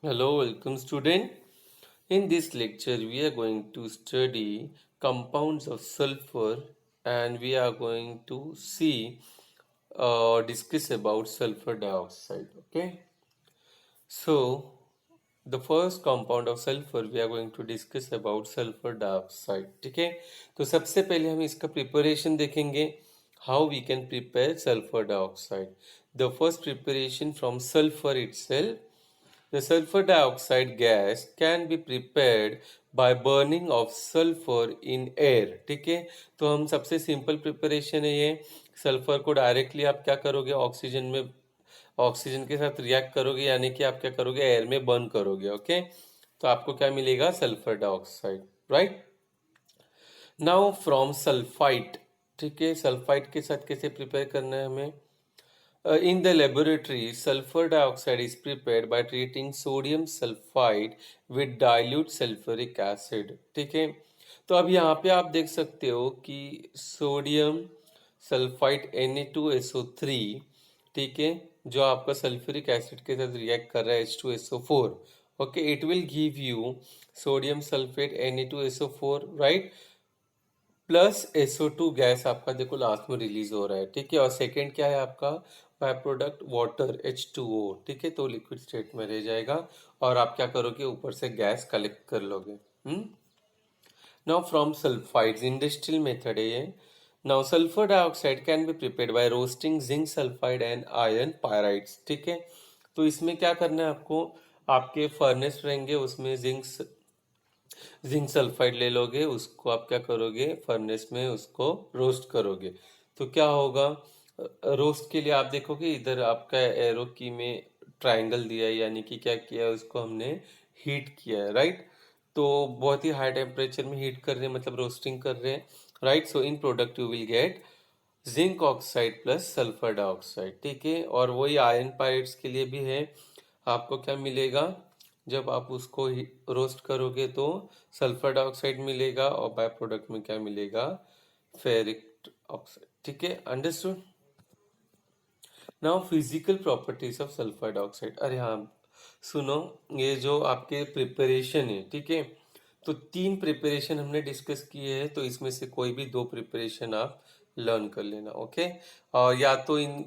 Hello, welcome student. In this lecture, we are going to study compounds of sulfur and we are going to see discuss about sulfur dioxide. Okay. So, the first compound of sulfur we are going to discuss about sulfur dioxide. ठीक है. तो सबसे पहले हम इसका preparation देखेंगे. How we can prepare sulfur dioxide. The first preparation from sulfur itself. The sulfur dioxide gas can be prepared by burning of sulfur in air. ठीक है. तो हम सबसे सिंपल प्रिपरेशन है ये. सल्फर को डायरेक्टली आप क्या करोगे, ऑक्सीजन के साथ रिएक्ट करोगे, यानी कि आप क्या करोगे, एयर में बर्न करोगे. ओके. तो आपको क्या मिलेगा, sulphur dioxide. Right. Now from sulphite. ठीक है. सल्फाइट के साथ कैसे प्रिपेयर करना है हमें. In the laboratory, sulfur dioxide is prepared by treating sodium sulfide with dilute sulfuric acid. ठीक है. तो अब यहाँ पे आप देख सकते हो कि सोडियम सल्फाइड Na2SO3, ठीक है, जो आपका सल्फ्यूरिक एसिड के साथ रिएक्ट कर रहा है H2SO4. Okay. It will give you sodium sulphate Na2SO4, right, plus SO2 gas आपका देखो लास्ट में रिलीज हो रहा है. ठीक है. और सेकेंड क्या है आपका बाय प्रोडक्ट, वाटर H2O. ठीक है. तो लिक्विड स्टेट में रह जाएगा और आप क्या करोगे, ऊपर से गैस कलेक्ट कर लोगे. Now from sulphides, industrial method है ये. Now sulphur dioxide can be prepared by roasting zinc sulphide and iron pyrites. ठीक है. तो इसमें क्या करना है आपको, आपके फर्नेस रहेंगे, उसमें जिंक सल्फाइड ले लोगे, उसको आप क्या करोगे, फर्नेस में उसको रोस्ट करोगे. तो क्या होगा, रोस्ट के लिए आप देखोगे इधर आपका एरो की में ट्रायंगल दिया है, यानी कि क्या किया है, उसको हमने हीट किया है. राइट. तो बहुत ही हाई टेम्परेचर में हीट कर रहे हैं, मतलब रोस्टिंग कर रहे हैं. Right. So in product you will get zinc oxide plus sulphur dioxide. ठीक है. और वही आयरन पायराइड्स के लिए भी है. आपको क्या मिलेगा, जब आप उसको रोस्ट करोगे तो सल्फर डाइऑक्साइड मिलेगा और बाय प्रोडक्ट में क्या मिलेगा, फेरिक ऑक्साइड. ठीक है. Understood. Now physical properties of sulphur dioxide. अरे हाँ, सुनो, ये जो आपके प्रिपरेशन है, ठीक है, तो 3 प्रिपरेशन हमने डिस्कस किए हैं, तो इसमें से कोई भी 2 प्रिपरेशन आप लर्न कर लेना. ओके. और या तो इन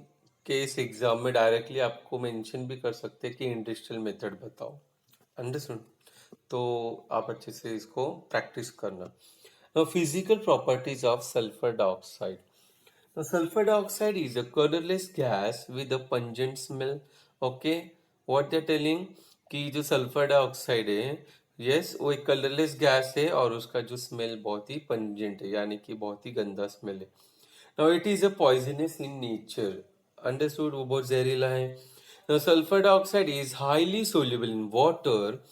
केस एग्जाम में डायरेक्टली आपको मेंशन भी कर सकते हैं कि इंडस्ट्रियल मेथड बताओ. अंडरस्टूड. तो आप अच्छे से इसको प्रैक्टिस करना. Physical properties of sulphur dioxide. Now, sulfur dioxide is a colorless gas with a pungent smell. Okay, what they're telling कि जो सल्फर डाइऑक्साइड है, यस, वो एक कलरलेस गैस है और उसका जो स्मेल बहुत ही पंजेंट है, यानी कि बहुत ही गंदा स्मेल है. Now it is a poisonous in nature. Understood. वो बहुत जहरीला है. Now sulphur dioxide is highly soluble in water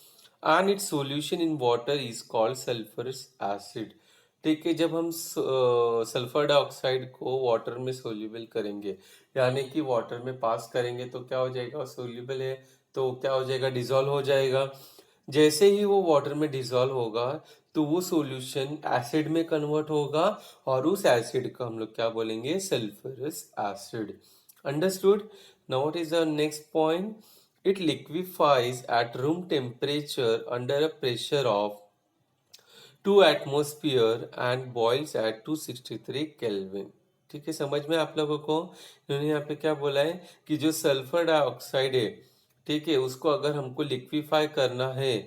and it's solution in water is called sulphurous acid. ठीक है. जब हम सल्फर डाइऑक्साइड को वाटर में सोल्यूबल करेंगे, यानी कि वाटर में पास करेंगे, तो क्या हो जाएगा, सोल्यूबल है तो क्या हो जाएगा, डिजोल्व हो जाएगा. जैसे ही वो वाटर में डिजोल्व होगा तो वो सॉल्यूशन एसिड में कन्वर्ट होगा और उस एसिड को हम लोग क्या बोलेंगे, sulphurous acid. Understood. Now what is the next point. It liquefies at room temperature under a pressure of 2 atmosphere and boils at 263 kelvin. ठीक है. समझ में आप लोगों को. इन्होंने यहाँ पे क्या बोला है कि जो सल्फर डाइऑक्साइड है, ठीक है, उसको अगर हमको लिक्विफाई करना है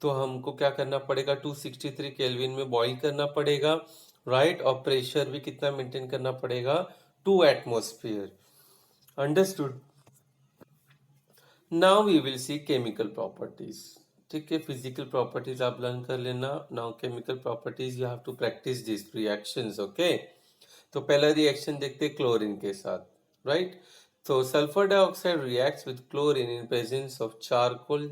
तो हमको क्या करना पड़ेगा, 263 केल्विन में बॉईल करना पड़ेगा. राइट. और प्रेशर भी कितना मेंटेन करना पड़ेगा, 2 atmosphere. Understood. Now we will see chemical properties. ठीक है. फिजिकल प्रॉपर्टीज आप लर्न कर लेना. Now chemical properties you have to practise this reactions. Okay. तो पहला रिएक्शन देखते हैं क्लोरीन के साथ. राइट. तो sulphur dioxide reacts with chlorine in presence of charcoal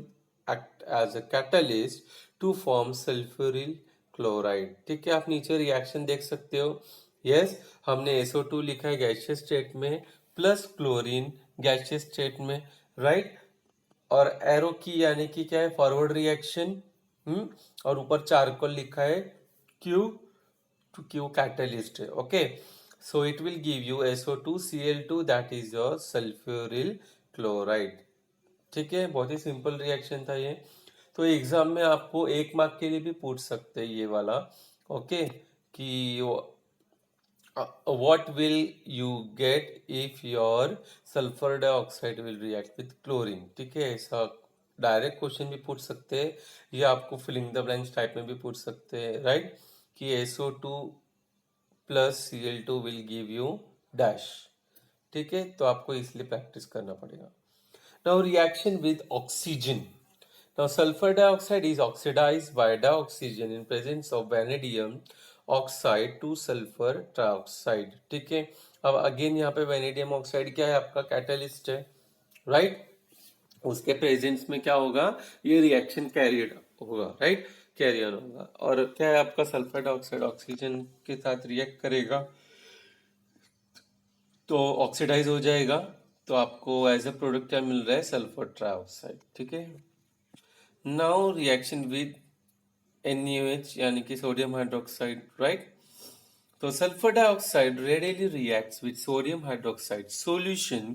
act as a catalyst to form sulphuryl chloride. ठीक है. आप नीचे रिएक्शन देख सकते हो. यस, हमने SO2 लिखा है गैसियस स्टेट में, प्लस क्लोरीन गैसियस स्टेट में. राइट. और एरो की यानी कि क्या है, फॉरवर्ड रिएक्शन. और ऊपर चारकोल लिखा है, क्यू टू क्यू कैटलिस्ट है. Okay. So it will give you SO2 Cl2, that is your sulphuryl chloride. ठीक है, बहुत ही सिंपल रिएक्शन था ये। तो एग्जाम में आपको 1 मार्क के लिए भी पूछ सकते हैं ये वाला। ओके, कि what will you get if your sulfur dioxide will react with chlorine। ठीक है, ऐसा डायरेक्ट क्वेश्चन भी पूछ सकते हैं, या आपको फिलिंग द ब्लैंक्स टाइप में भी पूछ सकते हैं, राइट, कि SO2 plus Cl2 will give you dash. ठीक है, तो आपको इसलिए प्रैक्टिस करना पड़ेगा। Now reaction with oxygen. Now sulfur dioxide is oxidized by dioxygen in presence of vanadium oxide to sulfur trioxide। ठीक है, अब अगेन यहाँ पे वेनेडियम ऑक्साइड क्या है, आपका कैटलिस्ट है, राइट। उसके प्रेजेंस में क्या होगा, ये रिएक्शन कैरियर होगा, राइट, कैरियर होगा। और क्या है आपका, सल्फर डाइऑक्साइड ऑक्सीजन के साथ रिएक्ट करेगा तो ऑक्सीडाइज हो जाएगा, तो आपको एज अ प्रोडक्ट क्या मिल रहा है, सल्फर ट्राइऑक्साइड। ठीक है, नाउ रिएक्शन विद NaOH यानी कि सोडियम हाइड्रोक्साइड, राइट। तो sulphur dioxide readily reacts with sodium hydroxide solution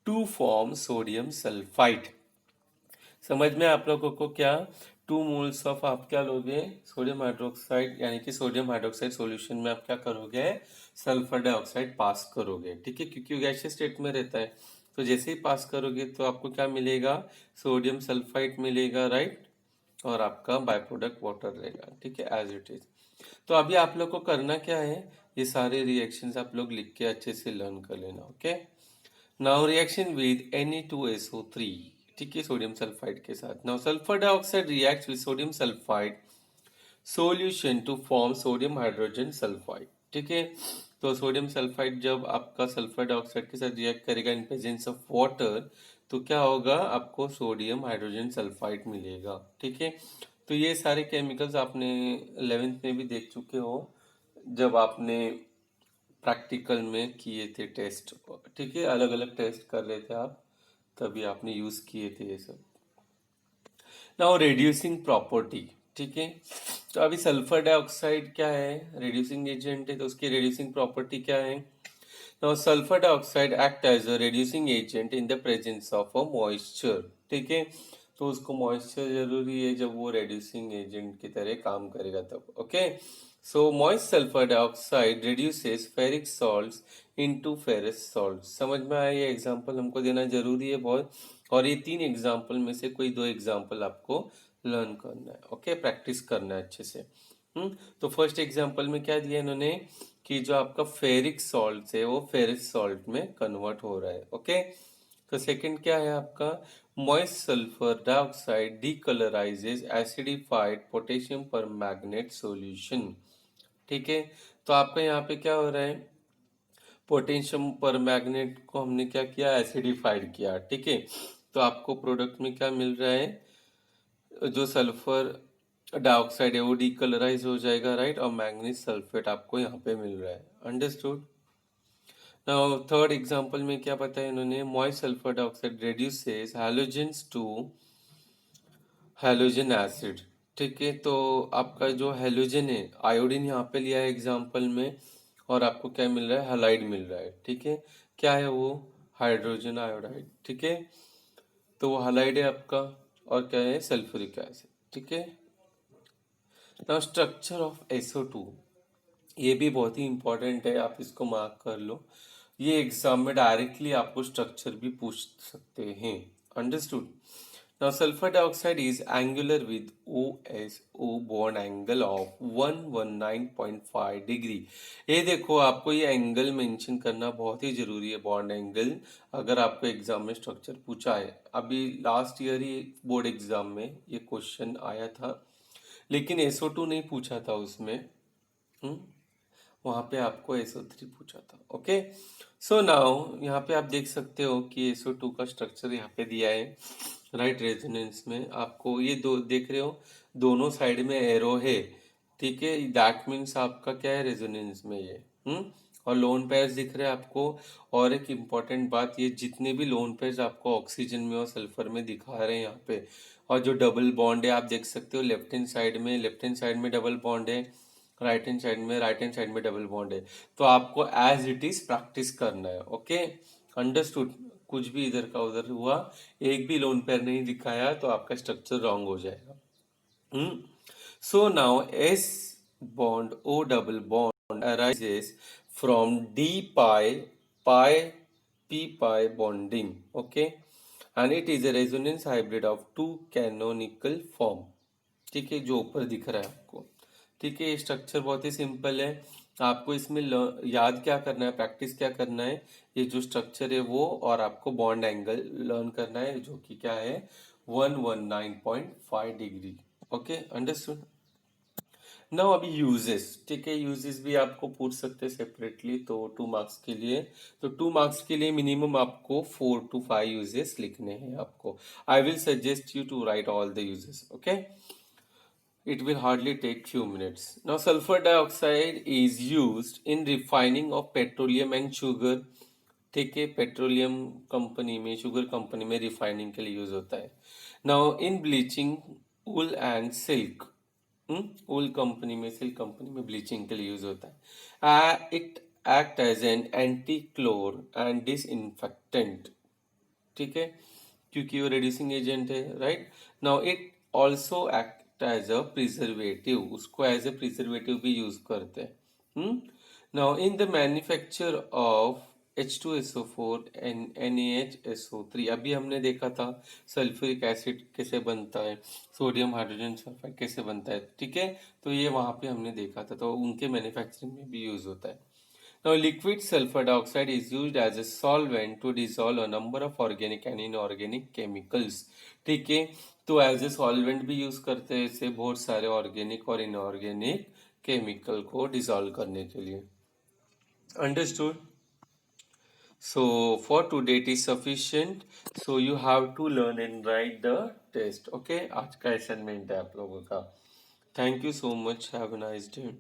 to form sodium sulfide। समझ में आप लोगों को क्या, 2 मोल्स ऑफ आप क्या लोगे, सोडियम हाइड्रोक्साइड यानी कि सोडियम हाइड्रोक्साइड सॉल्यूशन में आप क्या करोगे, सल्फर डाइऑक्साइड पास करोगे। ठीक है, क्योंकि गैसियस स्टेट में रहता है, तो जैसे ही पास करोगे तो आपको क्या मिलेगा, सोडियम सल्फाइड मिलेगा, राइट, और आपका बाय प्रोडक्ट वाटर रहेगा। ठीक है, एज इट इज। तो अभी आप लोग को करना क्या है, ये सारे रिएक्शंस आप लोग लिख के अच्छे से लर्न कर लेना। Okay, now reaction with Na2SO3। ठीक है, सोडियम सल्फाइड के साथ। Now sulphur dioxide reacts with sodium sulphide solution to form sodium hydrogen sulphide. ठीक है, तो सोडियम सल्फाइड जब आपका सल्फर डाइऑक्साइड के साथ रिएक्ट करेगा इन प्रेजेंस ऑफ वाटर, तो क्या होगा, आपको सोडियम हाइड्रोजन सल्फाइड मिलेगा। ठीक है, तो ये सारे केमिकल्स आपने 11th में भी देख चुके हो, जब आपने प्रैक्टिकल में किए थे टेस्ट। ठीक है, अलग अलग टेस्ट कर रहे थे आप, तभी आपने यूज किए थे ये सब। Now reducing property. ठीक है, तो अभी सल्फर डाइऑक्साइड क्या है, रिड्यूसिंग एजेंट है, तो उसकी रिड्यूसिंग प्रॉपर्टी क्या है। Now sulphur dioxide act as a reducing agent in the presence of a moisture. ठीक है, तो उसको मॉइस्चर जरूरी है, जब वो रिड्यूसिंग एजेंट की तरह काम करेगा तब। Okay, so moist sulphur dioxide reduces ferric salts into ferrous salt. समझ में आया, ये एग्जांपल हमको देना जरूरी है बहुत, और ये 3 एग्जाम्पल में से कोई 2 एग्जाम्पल आपको लर्न करना है। ओके, प्रैक्टिस करना है अच्छे से। तो फर्स्ट एग्जाम्पल में क्या दिया इन्होंने, कि जो आपका फेरिक सॉल्ट है वो फेरस सॉल्ट में कन्वर्ट हो रहा है। ओके, तो सेकंड क्या है आपका, moist sulphur dioxide decolourises acidified potassium permanganate solution. ठीक है, तो आपका यहाँ पे क्या हो रहा है, पोटेशियम पर मैग्नेट को हमने क्या किया, एसिडिफाइड किया। ठीक है, तो आपको प्रोडक्ट में क्या मिल रहा है, जो सल्फर डाइऑक्साइड है वो डीकलराइज हो जाएगा, राइट, और मैग्नीज सल्फेट आपको यहाँ पे मिल रहा है। अंडरस्टूड। नाउ थर्ड एग्जांपल में क्या बताया इन्होंने, moist sulphur dioxide reduces halogens to halogen acid. ठीक है, तो आपका जो हैलोजन है, आयोडीन यहाँ पे लिया है एग्जांपल में, और आपको क्या मिल रहा है, हैलाइड मिल रहा है। ठीक है, क्या है वो, हाइड्रोजन आयोडाइड। ठीक है, तो वो हैलाइड है आपका, और क्या है, सल्फ्यूरिक एसिड। ठीक है, नाउ स्ट्रक्चर ऑफ SO2, ये भी बहुत ही इंपॉर्टेंट है, आप इसको मार्क कर लो, ये एग्जाम में डायरेक्टली आपको स्ट्रक्चर भी पूछ सकते हैं। Understood. Now sulphur dioxide is angular with OSO bond angle of 119.5 degree. ये देखो, आपको ये एंगल मेंशन करना बहुत ही जरूरी है, बॉन्ड एंगल, अगर आपको एग्जाम में स्ट्रक्चर पूछा है। अभी लास्ट ईयर ही बोर्ड एग्जाम में ये क्वेश्चन आया था, लेकिन SO2 नहीं पूछा था उसमें। हम्म, वहां पे आपको SO3 पूछा था। ओके, सो नाउ यहाँ पे आप देख सकते हो कि SO2 का स्ट्रक्चर यहाँ पे दिया है, राइट। रेजोनेंस में आपको ये दो देख रहे हो, दोनों साइड में एरो है। ठीक है, दैट मीन्स आपका क्या है, रेजोनेंस में ये। और लोन पेयर्स दिख रहे हैं आपको। और एक इम्पॉर्टेंट बात, ये जितने भी लोन पेयर्स आपको ऑक्सीजन में और सल्फर में दिखा रहे हैं यहाँ पे, और जो डबल बॉन्ड है आप देख सकते हो, लेफ्ट हैंड साइड में डबल बॉन्ड है, राइट हैंड साइड में डबल बॉन्ड है। तो आपको एज इट इज प्रैक्टिस करना है। Okay, understood. कुछ भी इधर का उधर हुआ, एक भी लोन पेयर नहीं दिखाया तो आपका स्ट्रक्चर रॉन्ग हो जाएगा. So now S bond O double bond arises from D pi P pi bonding, okay, and it is a resonance hybrid of two canonical form. ठीक है, जो ऊपर दिख रहा है आपको. ठीक है, ये स्ट्रक्चर बहुत ही सिंपल है. आपको इसमें याद क्या करना है, प्रैक्टिस क्या करना है, ये जो स्ट्रक्चर है वो, और आपको बॉन्ड एंगल लर्न करना है जो कि क्या है 119.5 डिग्री. Okay, understood. नाउ अभी यूजेस. ठीक है, यूजेस भी आपको पूछ सकते हैं सेपरेटली, तो 2 मार्क्स के लिए. तो 2 मार्क्स के लिए मिनिमम आपको 4 to 5 यूजेस लिखने हैं आपको. I will suggest you to write all the uses. Okay, it will hardly take few minutes. Now sulfur dioxide is used in refining of petroleum and sugar. ठीक है, petroleum company में, sugar company में refining के लिए use होता है. Now in bleaching wool and silk, wool company में, silk company में ब्लीचिंग के लिए यूज होता है. It act as an antichlor and disinfectant. ठीक है, क्योंकि वो रिड्यूसिंग एजेंट है, right. Now it also act as a preservative, उसको एज ए प्रिजर्वेटिव भी यूज करते हैं. Now in the manufacture of H2SO4 and NaHSO3, अभी हमने देखा था सल्फ्यूरिक एसिड कैसे बनता है, सोडियम हाइड्रोजन सल्फाइड कैसे बनता है. ठीक है, तो ये वहां पे हमने देखा था, तो उनके मैन्युफैक्चरिंग में भी यूज होता है. Now, liquid sulfur dioxide is used as a solvent to dissolve a number of organic and inorganic chemicals. ठीक है, तो एज ए सॉल्वेंट भी यूज करते हैं इसे बहुत सारे ऑर्गेनिक और इनऑर्गेनिक केमिकल को डिसॉल्व करने के लिए. Understood. So for today it is sufficient. So you have to learn and write the test. Okay, आज का असाइनमेंट है आप लोगों का. Thank you so much. Have a nice day.